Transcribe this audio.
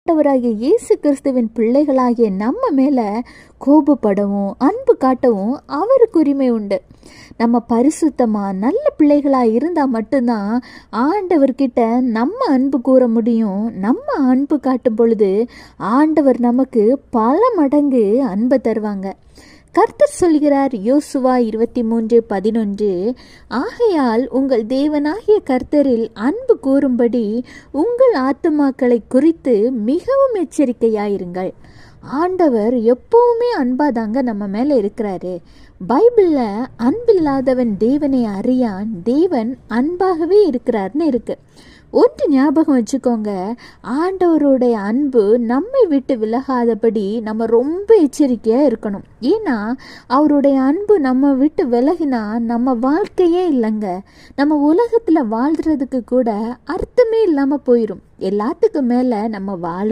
ஆண்டவராகிய இயேசு கிறிஸ்துவின் பிள்ளைகளாகிய நம்ம மேல கோபப்படவும் அன்பு காட்டவும் அவருக்கு உரிமை உண்டு. நம்ம பரிசுத்தமா நல்ல பிள்ளைகளா இருந்தா மட்டும்தான் ஆண்டவர்கிட்ட நம்ம அன்பு கூற முடியும். நம்ம அன்பு காட்டும் பொழுது ஆண்டவர் நமக்கு பல மடங்கு அன்பை தருவாங்க. கர்த்தர் சொல்கிறார், யோசுவா 23:11, ஆகையால் உங்கள் தேவனாகிய கர்த்தரில் அன்பு கூறும்படி உங்கள் ஆத்துமாக்களை குறித்து மிகவும் எச்சரிக்கையாயிருங்கள். ஆண்டவர் எப்பவுமே அன்பாதாங்க நம்ம மேல இருக்கிறாரு. பைபிள்ல அன்பில்லாதவன் தேவனை அறியான், தேவன் அன்பாகவே இருக்கிறார்னு இருக்கு. ஒன்று ஞாபகம் வச்சுக்கோங்க, ஆண்டவருடைய அன்பு நம்மை விட்டு விலகாதபடி நம்ம ரொம்ப எச்சரிக்கையா இருக்கணும். ஏன்னா அவருடைய அன்பு நம்ம விட்டு விலகினா நம்ம வாழ்க்கையே இல்லைங்க. நம்ம உலகத்துல வாழ்றதுக்கு கூட அர்த்தமே இல்லாம போயிடும். எல்லாத்துக்கும் மேல நம்ம வாழ